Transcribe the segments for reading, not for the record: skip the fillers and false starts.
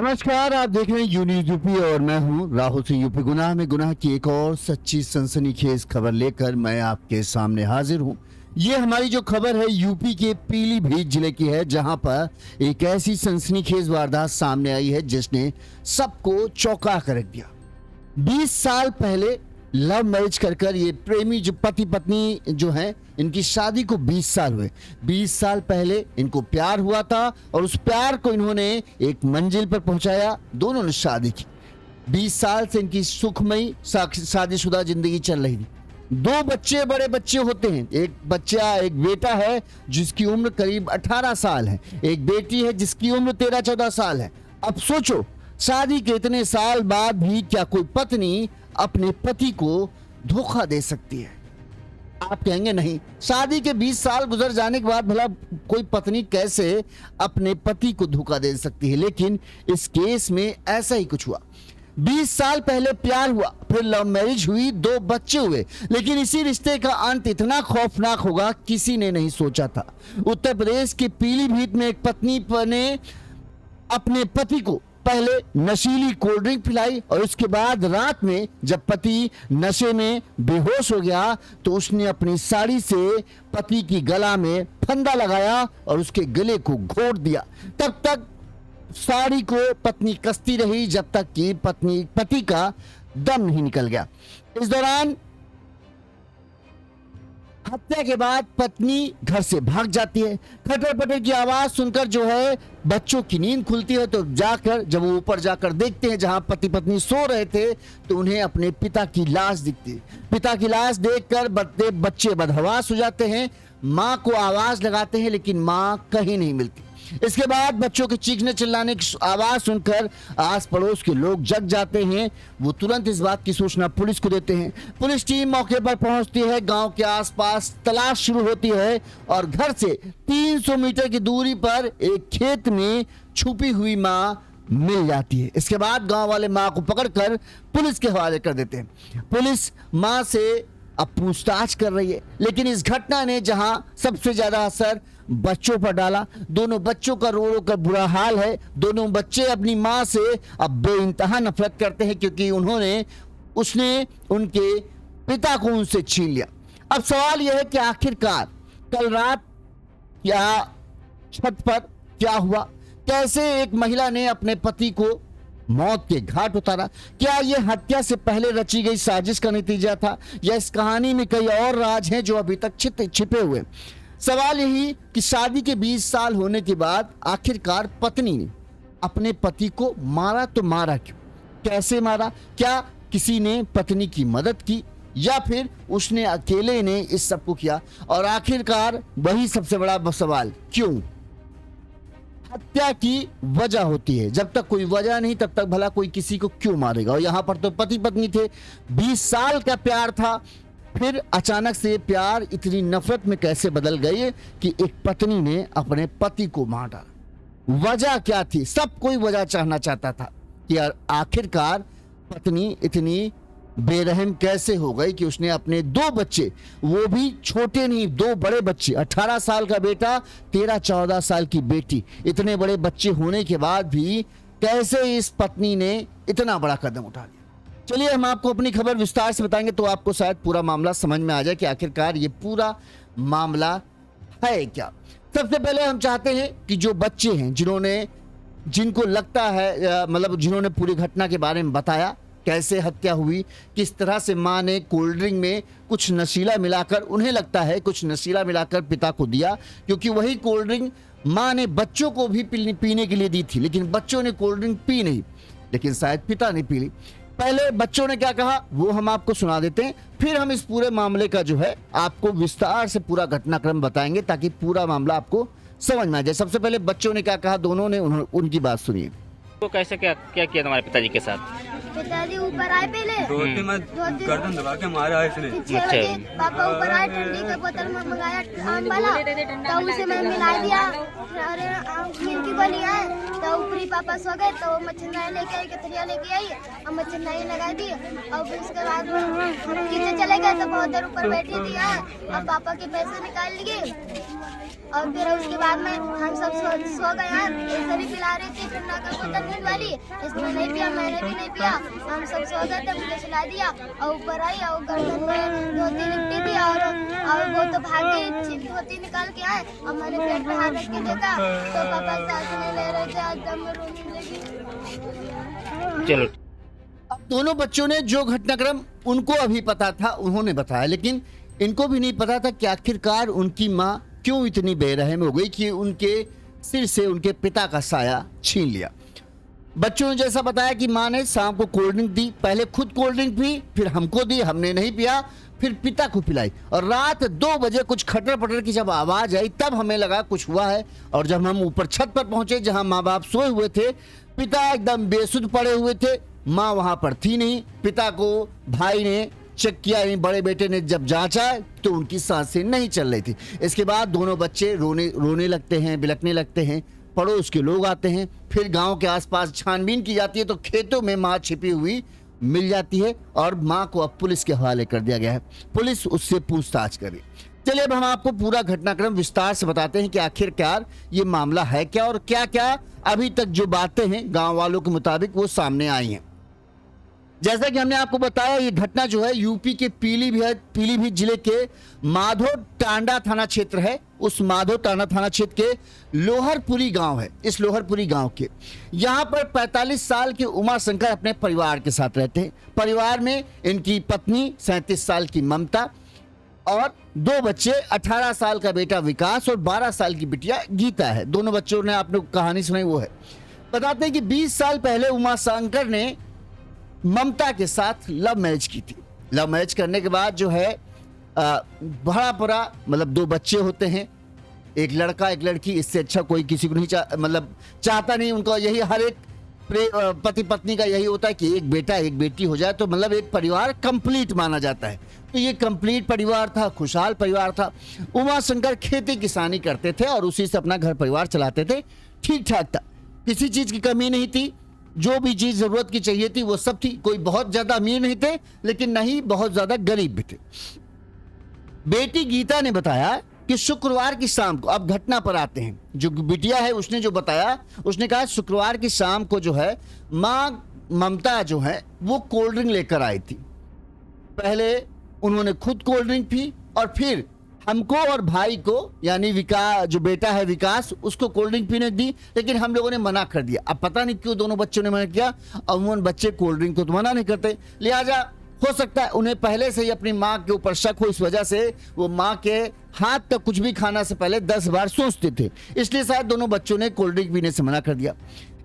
नमस्कार, आप देख रहे हैं यू न्यूज़ यूपी और मैं हूं राहुल सिंह। यूपी गुनाह में गुनाह की एक और सच्ची सनसनीखेज खबर लेकर मैं आपके सामने हाजिर हूं। ये हमारी जो खबर है यूपी के पीलीभीत जिले की है, जहां पर एक ऐसी सनसनीखेज वारदात सामने आई है जिसने सबको चौंका कर रख दिया। 20 साल पहले लव मैरिज कर ये प्रेमी जो पति पत्नी जो हैं, इनकी शादी को 20 साल हुए। 20 साल पहले इनको प्यार हुआ था और उस प्यार को इन्होंने एक मंजिल पर पहुंचाया। दोनों ने शादी की। 20 साल से इनकी सुखमयी शादीशुदा जिंदगी चल रही थी। 2 बच्चे, बड़े बच्चे होते हैं। एक बच्चा, एक बेटा है जिसकी उम्र करीब 18 साल है, एक बेटी है जिसकी उम्र 13-14 साल है। अब सोचो, शादी के इतने साल बाद भी क्या कोई पत्नी अपने पति को धोखा दे सकती है? आप कहेंगे नहीं, शादी के 20 साल गुजर जाने के बाद भला कोई पत्नी कैसे अपने पति को धोखा दे सकती है? लेकिन इस केस में ऐसा ही कुछ हुआ। 20 साल पहले प्यार हुआ, फिर लव मैरिज हुई, 2 बच्चे हुए, लेकिन इसी रिश्ते का अंत इतना खौफनाक होगा किसी ने नहीं सोचा था। उत्तर प्रदेश के पीलीभीत में एक पत्नी ने अपने पति को पहले नशीली कोल्ड ड्रिंक पिलाई और उसके बाद रात में जब पति नशे में बेहोश हो गया तो उसने अपनी साड़ी से पति की गला में फंदा लगाया और उसके गले को घोंट दिया। तब तक साड़ी को पत्नी कसती रही जब तक कि पति का दम नहीं निकल गया। इस दौरान हत्या के बाद पत्नी घर से भाग जाती है। खटर पटर की आवाज सुनकर जो है बच्चों की नींद खुलती है, तो जाकर जब वो ऊपर जाकर देखते हैं जहां पति पत्नी सो रहे थे तो उन्हें अपने पिता की लाश दिखती है। पिता की लाश देखकर बच्चे बदहवास हो जाते हैं। मां को आवाज लगाते हैं लेकिन मां कहीं नहीं मिलती। इसके बाद बच्चों के चीखने चिल्लाने की आवाज सुनकर आस पड़ोस के लोग जग जाते हैं। वो तुरंत इस बात की सूचना पुलिस को देते हैं। पुलिस टीम मौके पर पहुंचती है। गांव के आसपास तलाश शुरू होती है और घर से 300 मीटर की दूरी पर एक खेत में छुपी हुई मां मिल जाती है। इसके बाद गांव वाले मां को पकड़कर पुलिस के हवाले कर देते हैं। पुलिस मां से अब पूछताछ कर रही है, लेकिन इस घटना ने जहां सबसे ज्यादा असर बच्चों पर डाला। दोनों बच्चों का रो रो कर बुरा हाल है। दोनों बच्चे अपनी मां से अब बेइंतहा नफरत करते हैं क्योंकि उसने उनके पिता को उनसे छीन लिया। अब सवाल यह है कि आखिरकार कल रात क्या छत पर क्या हुआ? कैसे एक महिला ने अपने पति को मौत के घाट उतारा? क्या यह हत्या से पहले रची गई साजिश का नतीजा था या इस कहानी में कई और राज हैं जो अभी तक छिपे हुए? सवाल यही कि शादी के 20 साल होने के बाद आखिरकार पत्नी ने अपने पति को मारा तो मारा क्यों? कैसे मारा? क्या किसी ने पत्नी की मदद की या फिर उसने अकेले ने इस सब को किया? और आखिरकार वही सबसे बड़ा सवाल, क्यों? हत्या की वजह होती है। जब तक कोई वजह नहीं तब तक भला कोई किसी को क्यों मारेगा? और यहाँ पर तो पति पत्नी थे, 20 साल का प्यार था, फिर अचानक से प्यार इतनी नफरत में कैसे बदल गई कि एक पत्नी ने अपने पति को मार डाला? वजह क्या थी? सब कोई वजह चाहना चाहता था कि आखिरकार पत्नी इतनी बेरहम कैसे हो गई कि उसने अपने 2 बच्चे, वो भी छोटे नहीं, 2 बड़े बच्चे, 18 साल का बेटा, 13-14 साल की बेटी, इतने बड़े बच्चे होने के बाद भी कैसे इस पत्नी ने इतना बड़ा कदम उठा लिया? चलिए हम आपको अपनी खबर विस्तार से बताएंगे तो आपको शायद पूरा मामला समझ में आ जाए कि आखिरकार ये पूरा मामला है क्या। सबसे पहले हम चाहते हैं कि जो बच्चे हैं जिनको लगता है जिन्होंने पूरी घटना के बारे में बताया, कैसे हत्या हुई, किस तरह से मां ने कोल्ड ड्रिंक में कुछ नशीला मिलाकर, उन्हें लगता है कुछ नशीला मिलाकर पिता को दिया, क्योंकि वही कोल्ड ड्रिंक मां ने बच्चों को भी पीने के लिए दी थी, लेकिन बच्चों ने कोल्ड ड्रिंक पी नहीं, लेकिन शायद पिता ने पी ली। पहले बच्चों ने क्या कहा वो हम आपको सुना देते हैं, फिर हम इस पूरे मामले का जो है आपको विस्तार से पूरा घटनाक्रम बताएंगे ताकि पूरा मामला आपको समझ में आ जाए। सबसे पहले बच्चों ने क्या कहा, दोनों ने, उनकी बात सुनिए। तो कैसे क्या किया तुम्हारे पिताजी के साथ? पिताजी ऊपर आए, पहले धोती में गर्दन दबा के मारा है इसने। 6 बजे पापा ऊपर आए, ठंडी का बोतल में मंगाया आम वाला, तो उसे मैं मिला दिया। अरे मिर्ची गोली है तो ऊपरी पापा सो गए तो मच्छरदानी लेके आई, कतरिया लेके आई और मच्छरदानी लगा दी। और फिर उसके बाद हम नीचे चले गए तो बहुत देर ऊपर बैठी थी और पापा के पैसे निकाल लिए और फिर उसके बाद में हम सब सो गए हैं। केसरी पिला रही थी ठंडा का बोतल नींद वाली, इसने नहीं पिया, मैंने भी नहीं पिया। हम सब सो गए थे, मुझे सुला दिया और ऊपर आई और गर्दन में धोती लिपटी थी और वो तो भागी धोती निकाल के आए और मैंने पेट पे हाथ रख के देखा तो पापा सांस नहीं ले रहे थे, एकदम रोने लगी। चलो अब दोनों बच्चों ने जो घटनाक्रम उनको अभी पता था उन्होंने बताया, लेकिन इनको भी नहीं पता था कि आखिरकार उनकी माँ क्यों इतनी बेरहम हो गई कि उनके सिर से उनके पिता का साया छीन लिया। बच्चों ने जैसा बताया कि माँ ने शाम को कोल्ड ड्रिंक दी, पहले खुद कोल्ड ड्रिंक पी, फिर हमको दी, हमने नहीं पिया, फिर पिता को पिलाई और रात 2 बजे कुछ खटर पटर की जब आवाज आई तब हमें लगा कुछ हुआ है। और जब हम ऊपर छत पर पहुंचे जहां माँ बाप सोए हुए थे, पिता एकदम बेसुध पड़े हुए थे, माँ वहां पर थी नहीं। पिता को भाई ने चेक किया, बड़े बेटे ने जब जांचा तो उनकी सांसें नहीं चल रही थी। इसके बाद दोनों बच्चे रोने लगते हैं, बिलखने लगते हैं। पड़ोस के लोग आते हैं, फिर गांव के आसपास छानबीन की जाती है तो खेतों में मां छिपी हुई मिल जाती है और मां को अब पुलिस के हवाले कर दिया गया है। पुलिस उससे पूछताछ कर रही। चलिए अब हम आपको पूरा घटनाक्रम विस्तार से बताते हैं कि आखिरकार ये मामला है क्या और क्या क्या अभी तक जो बातें हैं गांव वालों के मुताबिक वो सामने आई हैं। जैसा कि हमने आपको बताया, ये घटना जो है यूपी के पीलीभीत जिले के माधो टांडा थाना क्षेत्र है। उस माधो टांडा थाना क्षेत्र के लोहरपुरी गांव है। इस लोहरपुरी गांव के यहां पर 45 साल के उमा शंकर अपने परिवार के साथ रहते हैं। परिवार में इनकी पत्नी 37 साल की ममता और 2 बच्चे, 18 साल का बेटा विकास और 12 साल की बिटिया गीता है। दोनों बच्चों ने आपने कहानी सुनाई वो है। बताते हैं कि 20 साल पहले उमा शंकर ने ममता के साथ लव मैरिज की थी। लव मैरिज करने के बाद जो है बड़ा बड़ा मतलब 2 बच्चे होते हैं, एक लड़का एक लड़की। इससे अच्छा कोई किसी को नहीं चाहता नहीं। उनका यही हर एक पति पत्नी का यही होता है कि एक बेटा एक बेटी हो जाए तो मतलब एक परिवार कंप्लीट माना जाता है। तो ये कंप्लीट परिवार था, खुशहाल परिवार था। उमा शंकर खेती किसानी करते थे और उसी से अपना घर परिवार चलाते थे। ठीक ठाक था, किसी चीज की कमी नहीं थी। जो भी चीज जरूरत की चाहिए थी वो सब थी। कोई बहुत ज्यादा अमीर नहीं थे लेकिन नहीं बहुत ज्यादा गरीब भी थे। बेटी गीता ने बताया कि शुक्रवार की शाम को, अब घटना पर आते हैं, जो बिटिया है उसने जो बताया, उसने कहा शुक्रवार की शाम को जो है माँ ममता जो है वो कोल्ड ड्रिंक लेकर आई थी। पहले उन्होंने खुद कोल्ड ड्रिंक पी और फिर हमको और भाई को यानी विकास जो बेटा है विकास उसको कोल्ड ड्रिंक पीने दी, लेकिन हम लोगों ने मना कर दिया। अब पता नहीं क्यों दोनों बच्चों ने मना किया। अमूमन बच्चे कोल्ड ड्रिंक को तो मना नहीं करते, लिहाजा हो सकता है उन्हें पहले से ही अपनी माँ के ऊपर शक हो, इस वजह से वो माँ के हाथ का कुछ भी खाना से पहले 10 बार सोचते थे, इसलिए शायद दोनों बच्चों ने कोल्ड ड्रिंक पीने से मना कर दिया।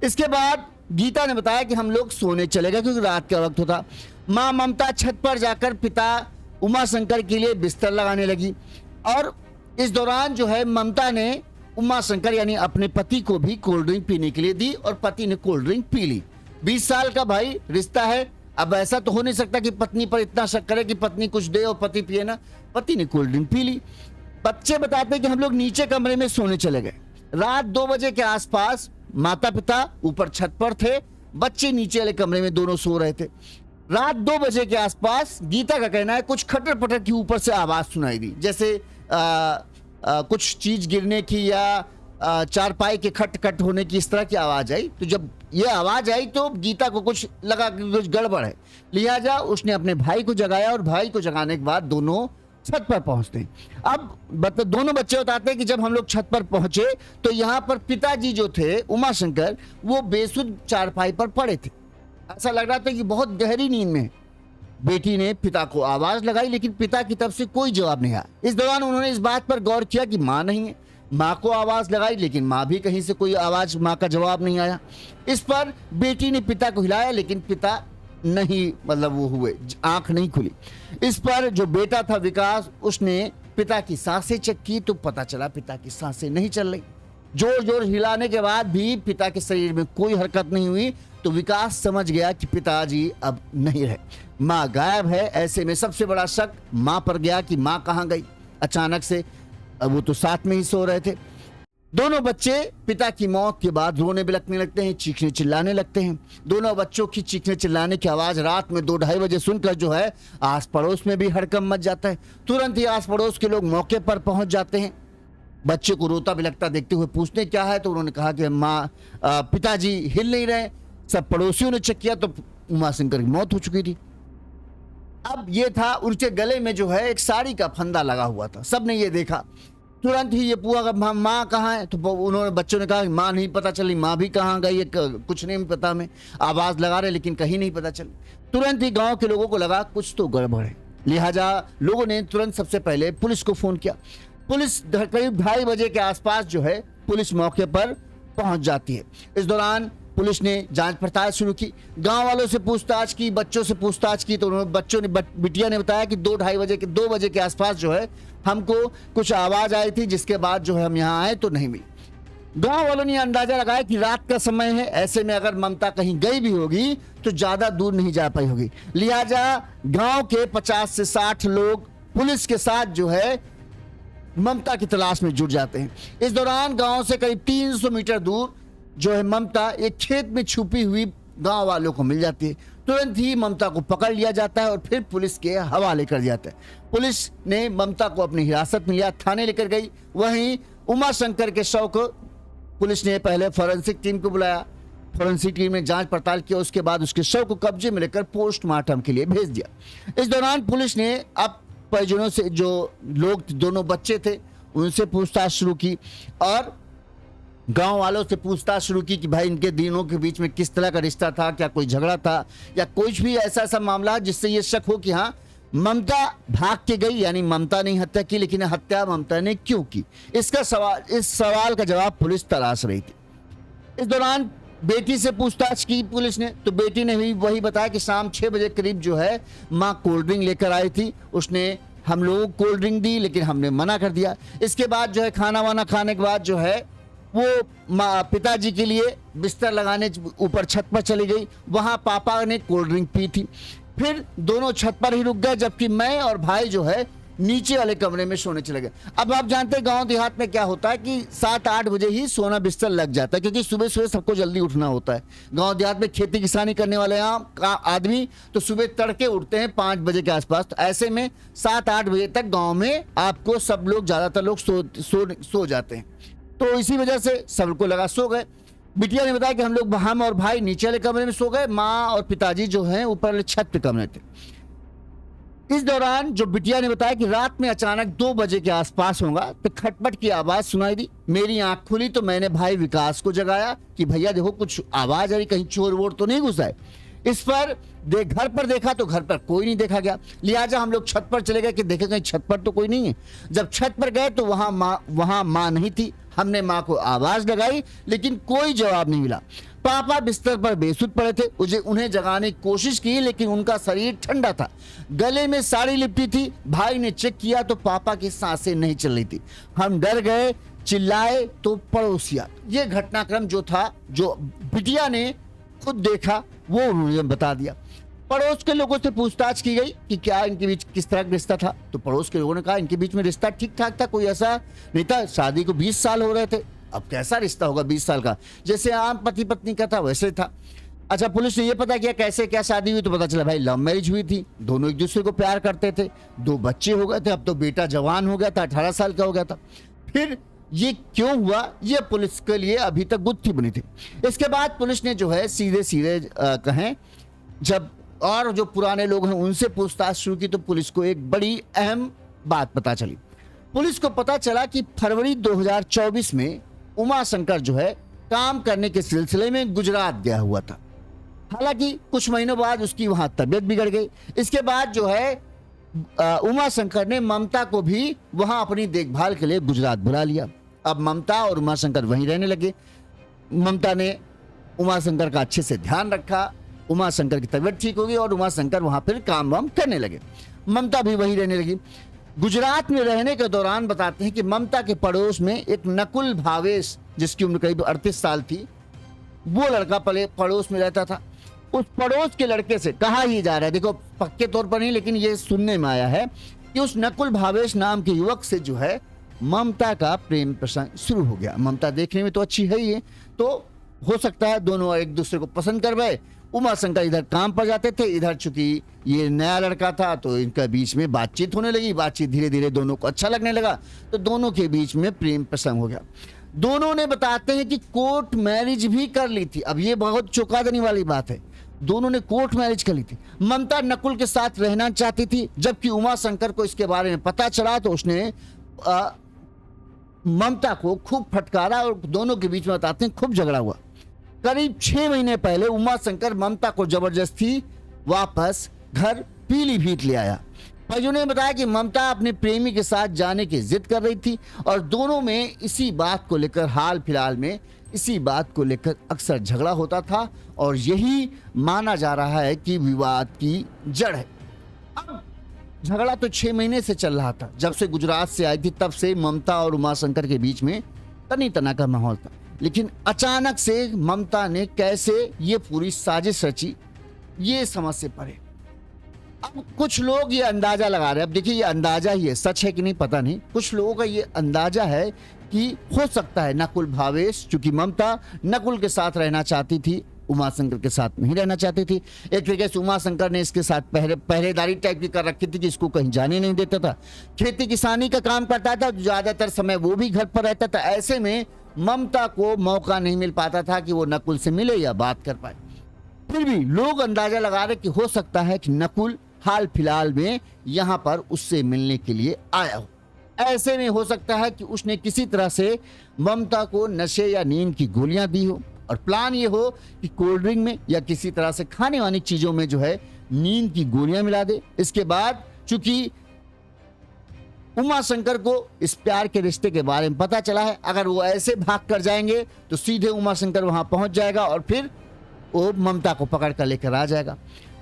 इसके बाद गीता ने बताया कि हम लोग सोने चले गए क्योंकि रात का वक्त होता। माँ ममता छत पर जाकर पिता उमा शंकर के लिए बिस्तर लगाने लगी और इस दौरान जो है ममता ने उमा शंकर यानी अपने पति को भी कोल्ड ड्रिंक पीने के लिए दी और पति ने कोल्ड ड्रिंक पी ली। 20 साल का भाई रिश्ता है, अब ऐसा तो हो नहीं सकता कि पत्नी पर इतना शक करे कि पत्नी कुछ दे और पति पिए ना। पति ने कोल्ड ड्रिंक पी ली। बच्चे बताते कि हम लोग नीचे कमरे में सोने चले गए। रात 2 बजे के आसपास माता पिता ऊपर छत पर थे, बच्चे नीचे वाले कमरे में दोनों सो रहे थे। रात 2 बजे के आसपास गीता का कहना है कुछ खटर पटर की ऊपर से आवाज सुनाई दी, जैसे कुछ चीज गिरने की या चारपाई के खट खट होने की, इस तरह की आवाज आई। तो जब ये आवाज आई तो गीता को कुछ लगा कि कुछ गड़बड़ है, लिहाजा उसने अपने भाई को जगाया और भाई को जगाने के बाद दोनों छत पर पहुंचते हैं। अब दोनों बच्चे बताते हैं कि जब हम लोग छत पर पहुंचे तो यहाँ पर पिताजी जो थे उमा शंकर वो बेसुध चारपाई पर पड़े थे। ऐसा लग रहा था कि बहुत गहरी नींद में। बेटी ने पिता को आवाज लगाई लेकिन पिता की तरफ से कोई जवाब नहीं आया। इस दौरान उन्होंने इस बात पर गौर किया कि माँ नहीं है। माँ को आवाज लगाई लेकिन माँ भी कहीं से कोई आवाज, माँ का जवाब नहीं आया। इस पर बेटी ने पिता को हिलाया लेकिन पिता नहीं वो हुए, आंख नहीं खुली। इस पर जो बेटा था विकास उसने पिता की सांसें चेक की तो पता चला पिता की सांसें नहीं चल रही। जोर जोर हिलाने के बाद भी पिता के शरीर में कोई हरकत नहीं हुई तो विकास समझ गया कि पिताजी अब नहीं रहे, माँ गायब है। ऐसे में सबसे बड़ा शक माँ पर गया कि माँ कहाँ गई। अचानक से वो तो साथ में ही सो रहे थे। दोनों बच्चे पिता की मौत के बाद रोने बिलखने लगते हैं, चीखने चिल्लाने लगते हैं। दोनों बच्चों की चीखने चिल्लाने की आवाज रात में 2-2:30 बजे सुनकर जो है आस पड़ोस में भी हड़कंप मच जाता है। तुरंत ही आस पड़ोस के लोग मौके पर पहुंच जाते हैं। बच्चे को रोता बिलखता देखते हुए पूछते क्या है, तो उन्होंने कहा कि माँ पिताजी हिल नहीं रहे। सब पड़ोसियों ने चेक किया तो उमाशंकर की मौत हो चुकी थी। अब ये था उनके गले में जो है एक साड़ी का फंदा लगा हुआ था। सबने ये देखा, तुरंत ही ये पूछा माँ कहाँ है, तो उन्होंने बच्चों ने कहा माँ नहीं पता चली, माँ भी कहाँ गई है कुछ नहीं पता, हमें आवाज़ लगा रहे लेकिन कहीं नहीं पता चली। तुरंत ही गांव के लोगों को लगा कुछ तो गड़बड़ है, लिहाजा लोगों ने तुरंत सबसे पहले पुलिस को फ़ोन किया। पुलिस करीब 2:30 बजे के आसपास जो है पुलिस मौके पर पहुंच जाती है। इस दौरान पुलिस ने जांच पड़ताल शुरू की, गांव वालों से पूछताछ की, बच्चों से पूछताछ की, तो उन्होंने बिटिया ने बताया कि 2 बजे के आसपास जो है हमको कुछ आवाज़ आई थी, जिसके बाद जो है हम यहाँ आए तो नहीं मिली। गांव वालों ने अंदाजा लगाया कि रात का समय है, ऐसे में अगर ममता कहीं गई भी होगी तो ज़्यादा दूर नहीं जा पाई होगी, लिहाजा गांव के 50 से 60 लोग पुलिस के साथ जो है ममता की तलाश में जुट जाते हैं। इस दौरान गांव से करीब 300 मीटर दूर जो है ममता एक खेत में छुपी हुई गांव वालों को मिल जाती है। तुरंत ही ममता को पकड़ लिया जाता है और फिर पुलिस के हवाले कर दिया जाता है। पुलिस ने ममता को अपनी हिरासत में लिया, थाने लेकर गई। वहीं उमाशंकर के शव को पुलिस ने पहले फॉरेंसिक टीम को बुलाया, फॉरेंसिक टीम ने जांच पड़ताल किया, उसके बाद उसके शव को कब्जे में लेकर पोस्टमार्टम के लिए भेज दिया। इस दौरान पुलिस ने अब परिजनों से, जो लोग दोनों बच्चे थे, उनसे पूछताछ शुरू की और गांव वालों से पूछताछ शुरू की कि भाई इनके दिनों के बीच में किस तरह का रिश्ता था, क्या कोई झगड़ा था या कुछ भी ऐसा मामला जिससे ये शक हो कि हाँ ममता भाग के गई, यानी ममता ने हत्या की, लेकिन हत्या ममता ने क्यों की, इस सवाल का जवाब पुलिस तलाश रही थी। इस दौरान बेटी से पूछताछ की पुलिस ने, तो बेटी ने भी वही बताया कि शाम 6 बजे करीब जो है माँ कोल्ड ड्रिंक लेकर आई थी, उसने हम लोगों को कोल्ड ड्रिंक दी लेकिन हमने मना कर दिया। इसके बाद जो है खाना वाना खाने के बाद जो है वो पिताजी के लिए बिस्तर लगाने ऊपर छत पर चली गई, वहाँ पापा ने कोल्ड ड्रिंक पी थी। फिर दोनों छत पर ही रुक गए, जबकि मैं और भाई जो है नीचे वाले कमरे में सोने चले गए। अब आप जानते हैं गांव देहात में क्या होता है कि 7-8 बजे ही सोना बिस्तर लग जाता है, क्योंकि सुबह सुबह सबको जल्दी उठना होता है। गांव देहात में खेती किसानी करने वाले आदमी तो सुबह तड़के उठते हैं 5 बजे के आसपास, तो ऐसे में 7-8 बजे तक गाँव में आपको सब लोग, ज़्यादातर लोग सो जाते हैं। तो इसी वजह से सबको लगा सो गए। बिटिया ने बताया कि हम और भाई नीचे वाले कमरे में सो गए, माँ और पिताजी जो हैं ऊपर वाले छत पे कमरे थे। इस दौरान जो बिटिया ने बताया कि रात में अचानक 2 बजे के आसपास होगा तो खटपट की आवाज सुनाई दी। मेरी आंख खुली तो मैंने भाई विकास को जगाया कि भैया देखो कुछ आवाज आ रही, कहीं चोर वोर तो नहीं घुसा है। इस पर घर पर देखा तो घर पर कोई नहीं देखा गया, लिहाजा हम लोग छत पर चले गए कि देखे कहीं छत पर तो कोई नहीं है। जब छत पर गए तो वहां माँ नहीं थी। हमने माँ को आवाज लगाई लेकिन कोई जवाब नहीं मिला। पापा बिस्तर पर बेसुध पड़े थे, उन्हें जगाने की कोशिश की लेकिन उनका शरीर ठंडा था, गले में साड़ी लिपटी थी। भाई ने चेक किया तो पापा की सांसें नहीं चल रही थी। हम डर गए, चिल्लाए तो पड़ोसिया। ये घटनाक्रम जो था, जो बिटिया ने खुद देखा, वो उन्होंने बता दिया। पड़ोस के लोगों से पूछताछ की गई कि क्या इनके बीच किस तरह का रिश्ता था, तो पड़ोस के लोगों ने कहा इनके बीच में रिश्ता ठीक ठाक था, कोई ऐसा नहीं था। शादी को 20 साल हो रहे थे, अब कैसा रिश्ता होगा 20 साल का, जैसे आम पति पत्नी का था वैसे था। अच्छा, पुलिस ने ये पता किया कैसे क्या शादी हुई, तो पता चला भाई लव मैरिज हुई थी, दोनों एक दूसरे को प्यार करते थे, 2 बच्चे हो गए थे, अब तो बेटा जवान हो गया था, 18 साल का हो गया था। फिर ये क्यों हुआ, ये पुलिस के लिए अभी तक गुत्थी बनी थी। इसके बाद पुलिस ने जो है सीधे कहें जब और जो पुराने लोग हैं उनसे पूछताछ शुरू की, तो पुलिस को एक बड़ी अहम बात पता चली। पुलिस को पता चला कि फरवरी 2024 में उमाशंकर जो है काम करने के सिलसिले में गुजरात गया हुआ था। हालांकि कुछ महीनों बाद उसकी वहां तबीयत बिगड़ गई। इसके बाद जो है उमाशंकर ने ममता को भी वहां अपनी देखभाल के लिए गुजरात बुला लिया। अब ममता और उमाशंकर वहीं रहने लगे। ममता ने उमाशंकर का अच्छे से ध्यान रखा, उमाशंकर की तबीयत ठीक होगी और उमाशंकर वहां फिर काम वाम करने लगे। ममता भी वहीं रहने लगी। गुजरात में रहने के दौरान बताते हैं कि ममता के पड़ोस में एक नकुल भावेश, जिसकी उम्र करीब 38 साल थी, वो लड़का पड़ोस में रहता था। उस पड़ोस के लड़के से कहा ही जा रहा है, देखो पक्के तौर पर नहीं लेकिन ये सुनने में आया है कि उस नकुल भावेश नाम के युवक से जो है ममता का प्रेम प्रसंग शुरू हो गया। ममता देखने में तो अच्छी है ही है, तो हो सकता है दोनों एक दूसरे को पसंद कर गए। उमा शंकर इधर काम पर जाते थे, इधर चूंकि ये नया लड़का था तो इनका बीच में बातचीत होने लगी। बातचीत धीरे धीरे दोनों को अच्छा लगने लगा, तो दोनों के बीच में प्रेम प्रसंग हो गया। दोनों ने बताते हैं कि कोर्ट मैरिज भी कर ली थी। अब ये बहुत चौंका देने वाली बात है, दोनों ने कोर्ट मैरिज कर ली थी। ममता नकुल के साथ रहना चाहती थी, जबकि उमा शंकर को इसके बारे में पता चला तो उसने ममता को खूब फटकारा और दोनों के बीच में बताते हैं खूब झगड़ा हुआ। करीब 6 महीने पहले उमा शंकर ममता को जबरदस्ती वापस घर पीलीभीत ले आया। परिजनों ने बताया कि ममता अपने प्रेमी के साथ जाने की जिद कर रही थी और दोनों में इसी बात को लेकर हाल फिलहाल में इसी बात को लेकर अक्सर झगड़ा होता था और यही माना जा रहा है कि विवाद की जड़ है। अब झगड़ा तो 6 महीने से चल रहा था, जब से गुजरात से आई थी तब से ममता और उमा शंकर के बीच में तनी तना का माहौल था। लेकिन अचानक से ममता ने कैसे ये पूरी साजिश रची, ये समझ से परे। अब कुछ लोग ये अंदाजा लगा रहे हैं, अब देखिए ये अंदाजा ही है, सच है कि नहीं पता नहीं। कुछ लोगों का ये अंदाजा है कि हो सकता है नकुल भावेश, चूंकि ममता नकुल के साथ रहना चाहती थी, उमा शंकर के साथ नहीं रहना चाहती थी। एक तरीके से उमा शंकर ने इसके साथ पहरेदारी टाइप की कर रखी थी कि इसको कहीं जाने नहीं देता था। खेती किसानी का काम करता था, ज्यादातर समय वो भी घर पर रहता था। ऐसे में ममता को मौका नहीं मिल पाता था कि वो नकुल से मिले या बात कर पाए। फिर भी लोग अंदाजा लगा रहे कि हो सकता है कि नकुल हाल फिलहाल में यहाँ पर उससे मिलने के लिए आया हो। ऐसे में हो सकता है कि उसने किसी तरह से ममता को नशे या नींद की गोलियां दी हो और प्लान ये हो कि कोल्ड ड्रिंक में या किसी तरह से खाने वाली चीजों में जो है नींद की गोलियां मिला दे। इसके बाद चूंकि उमा शंकर को इस प्यार के रिश्ते के बारे में पता चला है, अगर वो ऐसे भाग कर जाएंगे तो सीधे उमा शंकर वहां पहुंच जाएगा और फिर वो ममता को पकड़ कर लेकर आ जाएगा।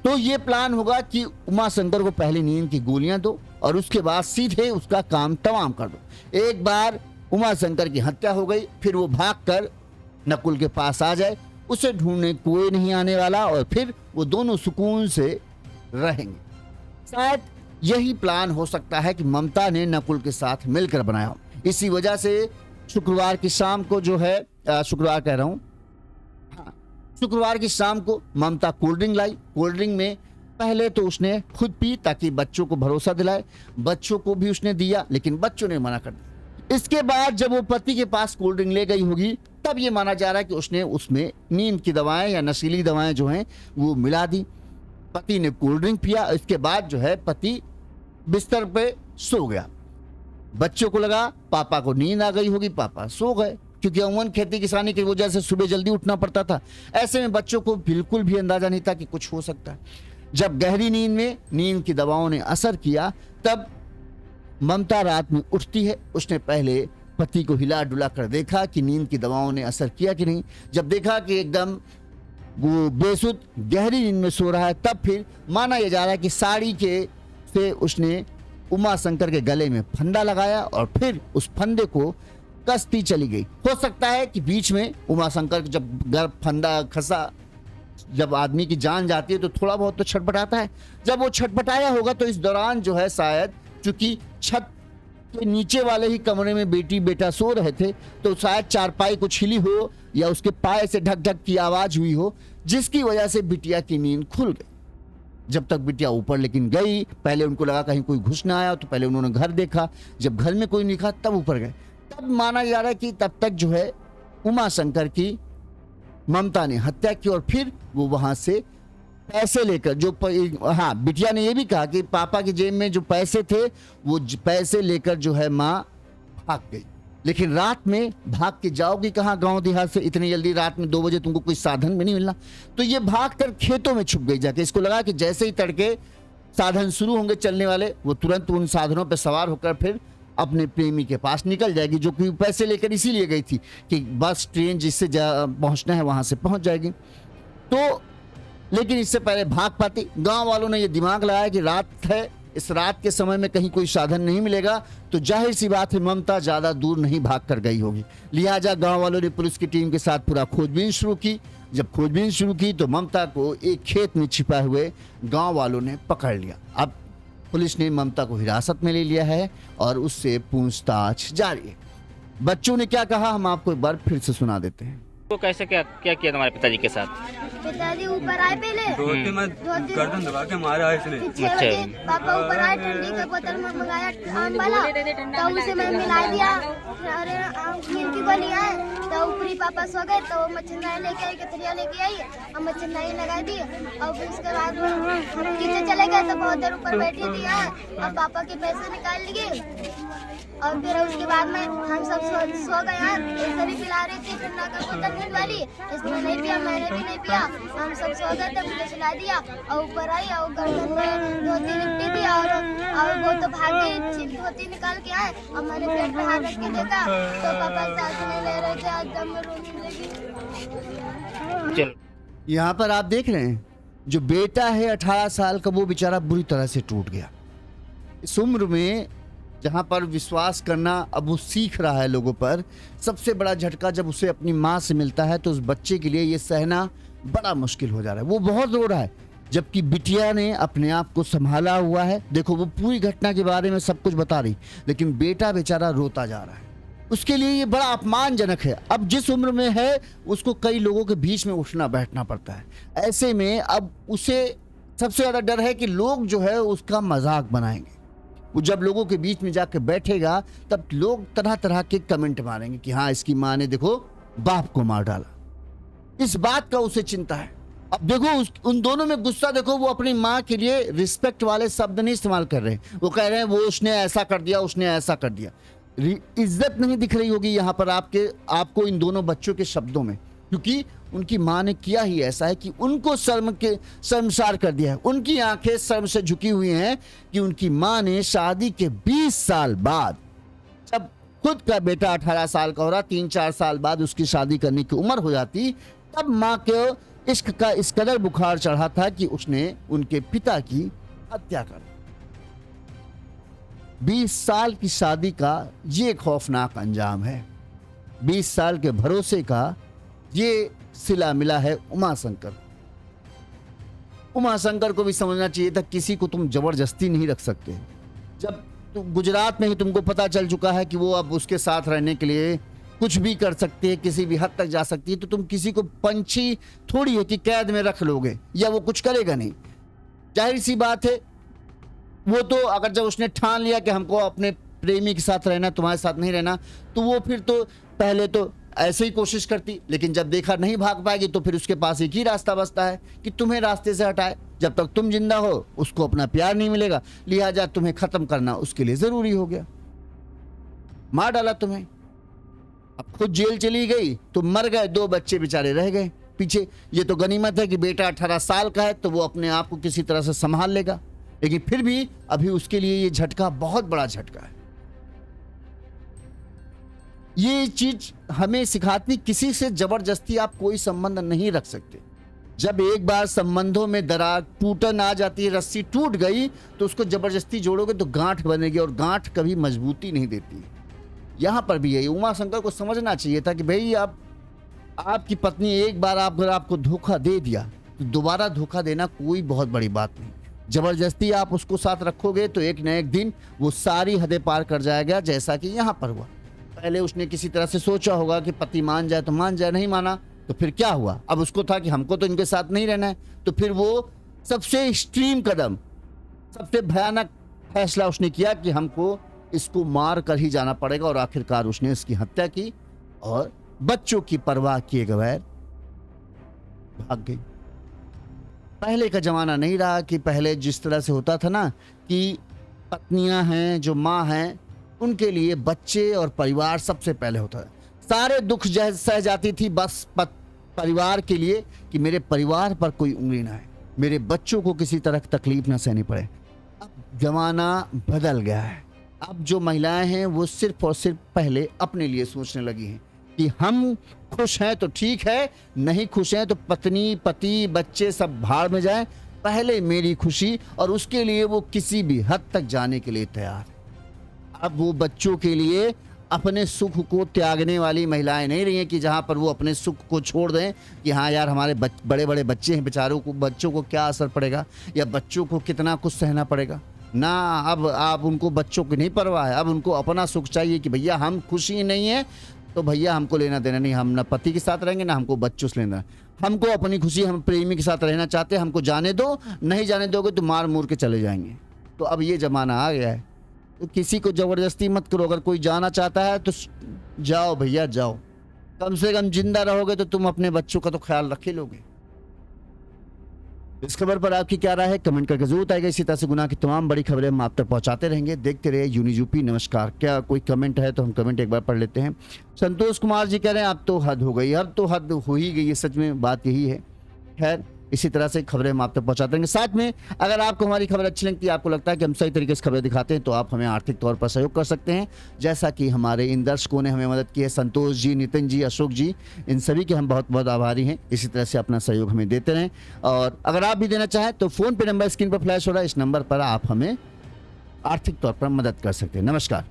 तो ये प्लान होगा कि उमा शंकर को पहले नींद की गोलियां दो और उसके बाद सीधे उसका काम तमाम कर दो। एक बार उमा शंकर की हत्या हो गई, फिर वो भागकर नकुल के पास आ जाए, उसे ढूंढने कोई नहीं आने वाला और फिर वो दोनों सुकून से रहेंगे। शायद यही प्लान हो सकता है कि ममता ने नकुल के साथ मिलकर बनाया हो। इसी वजह से शुक्रवार की शाम को जो है शुक्रवार की शाम को ममता कोल्ड ड्रिंक लाई। कोल्ड ड्रिंक में पहले तो उसने खुद पी ताकि बच्चों को भरोसा दिलाए, बच्चों को भी उसने दिया लेकिन बच्चों ने मना कर दिया। इसके बाद जब वो पति के पास कोल्ड ड्रिंक ले गई होगी तब ये माना जा रहा है कि उसने उसमें नींद की दवाएं या नशीली दवाएं जो हैं वो मिला दी। पति ने कोल्ड ड्रिंक पिया, इसके बाद जो है पति बिस्तर पे सो गया। बच्चों को लगा पापा को नींद आ गई होगी, पापा सो गए, क्योंकि अमूमन खेती किसानी की वजह से सुबह जल्दी उठना पड़ता था। ऐसे में बच्चों को बिल्कुल भी अंदाजा नहीं था कि कुछ हो सकता है। जब गहरी नींद में नींद की दवाओं ने असर किया तब ममता रात में उठती है। उसने पहले पति को हिला डुला कर देखा कि नींद की दवाओं ने असर किया कि नहीं। जब देखा कि एकदम वो बेसुध गहरी नींद में सो रहा है तब फिर माना यह जा रहा है कि साड़ी के से उसने उमा शंकर के गले में फंदा लगाया और फिर उस फंदे को कसती चली गई। हो सकता है कि बीच में उमा शंकर जब फंदा खसा, जब आदमी की जान जाती है तो थोड़ा बहुत तो छटपटाता है। जब वो छटपटाया होगा तो इस दौरान जो है शायद चूंकि छत के नीचे वाले ही कमरे में बेटी बेटा सो रहे थे तो शायद चारपाई कुछ हिली हो या उसके पाए से ढक ढक की आवाज हुई हो, जिसकी वजह से बिटिया की नींद खुल गई। जब तक बिटिया ऊपर लेकिन गई, पहले उनको लगा कहीं कोई घुस ना आया तो पहले उन्होंने घर देखा, जब घर में कोई नहीं दिखा तब ऊपर गए। तब माना जा रहा है कि तब तक जो है उमा शंकर की ममता ने हत्या की और फिर वो वहां से पैसे लेकर बिटिया ने ये भी कहा कि पापा की जेब में जो पैसे थे वो पैसे लेकर जो है माँ भाग गई। लेकिन रात में भाग के जाओगी कहाँ, गांव देहात से इतनी जल्दी रात में 2 बजे तुमको कोई साधन भी नहीं मिलना। तो ये भाग कर खेतों में छुप गई जाके। इसको लगा कि जैसे ही तड़के साधन शुरू होंगे चलने वाले, वो तुरंत उन साधनों पर सवार होकर फिर अपने प्रेमी के पास निकल जाएगी, जो कि पैसे लेकर इसीलिए गई थी कि बस ट्रेन जिससे पहुंचना है वहां से पहुंच जाएगी। तो लेकिन इससे पहले भाग पाती। गांव वालों ने ये दिमाग लगाया कि रात है, इस रात के समय में कहीं कोई साधन नहीं मिलेगा तो जाहिर सी बात है ममता ज्यादा दूर नहीं भाग कर गई होगी। लिहाजा गांव वालों ने पुलिस की टीम के साथ पूरा खोजबीन शुरू की। जब खोजबीन शुरू की तो ममता को एक खेत में छिपाए हुए गांव वालों ने पकड़ लिया। अब पुलिस ने ममता को हिरासत में ले लिया है और उससे पूछताछ जारी है। बच्चों ने क्या कहा हम आपको एक बार फिर से सुना देते हैं। वो कैसे क्या क्या किया तुम्हारे पिताजी के साथ? पिताजी ऊपर आए पहले धोती में गर्दन दबा के मारा है इसने। फिर 6 बजे पापा ऊपर आए, ठंडी का बोतल में मंगाया आम वाला, तो उसे मैं मिला दिया। अरे नींद की गोली आए तो ऊपरी पापा सो गए, तो मच्छरदानी लेके आई, कतरिया लेके आई और मच्छरदानी लगा दी। और फिर उसके बाद हम नीचे चले गए तो बहुत देर ऊपर बैठी थी और पापा के पैसे निकाल लिए। और फिर उसके बाद में हम सब सो गए। इसे भी पिला रही थी ठंडा का बोतल दूध वाली, इसने नहीं पिया, मैंने भी नहीं पिया। हम सब सो गए थे, मुझे सुला दिया और ऊपर आई और गर्दन में धोती लिपटी थी और वो तो भाग गई, धोती निकाल के आए और मैंने पेट पे हाथ रख के देखा तो पापा सांस नहीं ले रहे थे। आज दम में रोने लगी। चलो यहाँ पर आप देख रहे हैं जो बेटा है 18 साल का, वो बेचारा बुरी तरह से टूट गया। इस उम्र में जहाँ पर विश्वास करना अब वो सीख रहा है लोगों पर, सबसे बड़ा झटका जब उसे अपनी माँ से मिलता है तो उस बच्चे के लिए ये सहना बड़ा मुश्किल हो जा रहा है। वो बहुत रो रहा है, जबकि बिटिया ने अपने आप को संभाला हुआ है। देखो वो पूरी घटना के बारे में सब कुछ बता रही, लेकिन बेटा बेचारा रोता जा रहा है। उसके लिए ये बड़ा अपमानजनक है। अब जिस उम्र में है उसको कई लोगों के बीच में उठना बैठना पड़ता है। ऐसे में अब उसे सबसे ज़्यादा डर है कि लोग जो है उसका मजाक बनाएंगे। वो जब लोगों के बीच में जाकर बैठेगा तब लोग तरह तरह के कमेंट मारेंगे कि हाँ इसकी माँ ने देखो बाप को मार डाला। इस बात का उसे चिंता है। अब देखो उन दोनों में गुस्सा देखो, वो अपनी माँ के लिए रिस्पेक्ट वाले शब्द नहीं इस्तेमाल कर रहे हैं। वो कह रहे हैं वो उसने ऐसा कर दिया, उसने ऐसा कर दिया। इज्जत नहीं दिख रही होगी यहाँ पर आपको इन दोनों बच्चों के शब्दों में, क्योंकि उनकी माँ ने किया ही ऐसा है कि उनको शर्मसार कर दिया है। उनकी आंखें शर्म से झुकी हुई हैं कि उनकी माँ ने शादी के 20 साल बाद, जब खुद का बेटा 18 साल का हो रहा, 3-4 साल बाद उसकी शादी करने की उम्र हो जाती, तब माँ को इश्क का इस कदर बुखार चढ़ा था कि उसने उनके पिता की हत्या कर दी। 20 साल की शादी का ये खौफनाक अंजाम है। 20 साल के भरोसे का ये सिला मिला है उमाशंकर। उमाशंकर को भी समझना चाहिए था किसी को तुम जबरदस्ती नहीं रख सकते। जब गुजरात में ही तुमको पता चल चुका है कि वो अब उसके साथ रहने के लिए कुछ भी कर सकती है, किसी भी हद तक जा सकती है, तो तुम किसी को पंछी थोड़ी है कि कैद में रख लोगे या वो कुछ करेगा नहीं। जाहिर सी बात है, वो तो अगर जब उसने ठान लिया कि हमको अपने प्रेमी के साथ रहना, तुम्हारे साथ नहीं रहना, तो वो फिर तो पहले तो ऐसे ही कोशिश करती, लेकिन जब देखा नहीं भाग पाएगी तो फिर उसके पास एक ही रास्ता बचता है कि तुम्हें रास्ते से हटाए। जब तक तुम जिंदा हो उसको अपना प्यार नहीं मिलेगा, लिहाजा तुम्हें खत्म करना उसके लिए जरूरी हो गया। मार डाला तुम्हें, अब खुद जेल चली गई, तुम मर गए, 2 बच्चे बेचारे रह गए पीछे। ये तो गनीमत है कि बेटा 18 साल का है तो वो अपने आप को किसी तरह से संभाल लेगा, लेकिन फिर भी अभी उसके लिए ये झटका बहुत बड़ा झटका है। ये चीज हमें सिखाती, किसी से जबरदस्ती आप कोई संबंध नहीं रख सकते। जब एक बार संबंधों में दरार टूटन आ जाती है, रस्सी टूट गई, तो उसको जबरदस्ती जोड़ोगे तो गांठ बनेगी और गांठ कभी मजबूती नहीं देती। यहां पर भी यही उमाशंकर को समझना चाहिए था कि भाई आपकी पत्नी एक बार अगर आपको धोखा दे दिया तो दोबारा धोखा देना कोई बहुत बड़ी बात नहीं। जबरदस्ती आप उसको साथ रखोगे तो एक न एक दिन वो सारी हदें पार कर जाएगा, जैसा कि यहाँ पर हुआ। पहले उसने किसी तरह से सोचा होगा कि पति मान जाए तो मान जाए, नहीं माना तो फिर क्या हुआ। अब उसको था कि हमको तो इनके साथ नहीं रहना है, तो फिर वो सबसे एक्सट्रीम कदम, सबसे भयानक फैसला उसने किया कि हमको इसको मार कर ही जाना पड़ेगा, और आखिरकार उसने इसकी हत्या की और बच्चों की परवाह किए बगैर भाग गई। पहले का जमाना नहीं रहा कि पहले जिस तरह से होता था ना कि पत्नियां हैं जो माँ हैं उनके लिए बच्चे और परिवार सबसे पहले होता है। सारे दुख सह जाती थी बस परिवार के लिए कि मेरे परिवार पर कोई उंगली ना आए, मेरे बच्चों को किसी तरह की तकलीफ ना सहनी पड़े। अब जमाना बदल गया है। अब जो महिलाएं हैं वो सिर्फ और सिर्फ पहले अपने लिए सोचने लगी हैं कि हम खुश हैं तो ठीक है, नहीं खुश हैं तो पत्नी पति बच्चे सब भाड़ में जाएं, पहले मेरी खुशी, और उसके लिए वो किसी भी हद तक जाने के लिए तैयार। अब वो बच्चों के लिए अपने सुख को त्यागने वाली महिलाएं नहीं रही हैं कि जहां पर वो अपने सुख को छोड़ दें कि हाँ यार हमारे बड़े बड़े बच्चे हैं, बेचारों को बच्चों को क्या असर पड़ेगा या बच्चों को कितना कुछ सहना पड़ेगा ना। अब उनको बच्चों की नहीं परवाह है, अब उनको अपना सुख चाहिए कि भैया हम खुशी नहीं है तो भैया हमको लेना देना नहीं, हम ना पति के साथ रहेंगे ना हमको बच्चों से लेना। हमको अपनी खुशी, हम प्रेमी के साथ रहना चाहते हैं, हमको जाने दो, नहीं जाने दोगे तो मार मूर के चले जाएंगे। तो अब ये जमाना आ गया है, तो किसी को जबरदस्ती मत करो। अगर कोई जाना चाहता है तो जाओ भैया जाओ, कम से कम जिंदा रहोगे तो तुम अपने बच्चों का तो ख्याल रख ही लोगे। इस खबर पर आपकी क्या राय है, कमेंट करके जरूर बताइएगा। इसी तरह से गुनाह की तमाम बड़ी खबरें हम आप तक पहुंचाते रहेंगे। देखते रहिए यूनिज यूपी। नमस्कार। क्या कोई कमेंट है तो हम कमेंट एक बार पढ़ लेते हैं। संतोष कुमार जी कह रहे हैं अब तो हद हो गई, अब तो हद हो ही गई है, सच में बात यही है। खैर इसी तरह से खबरें हम आप तक पहुंचाते रहेंगे। साथ में अगर आपको हमारी खबर अच्छी लगती है, आपको लगता है कि हम सही तरीके से खबरें दिखाते हैं, तो आप हमें आर्थिक तौर पर सहयोग कर सकते हैं, जैसा कि हमारे इन दर्शकों ने हमें मदद की है। संतोष जी, नितिन जी, अशोक जी, इन सभी के हम बहुत बहुत आभारी हैं। इसी तरह से अपना सहयोग हमें देते रहें, और अगर आप भी देना चाहें तो फ़ोन पे नंबर स्क्रीन पर फ्लैश हो रहा है, इस नंबर पर आप हमें आर्थिक तौर पर मदद कर सकते हैं। नमस्कार।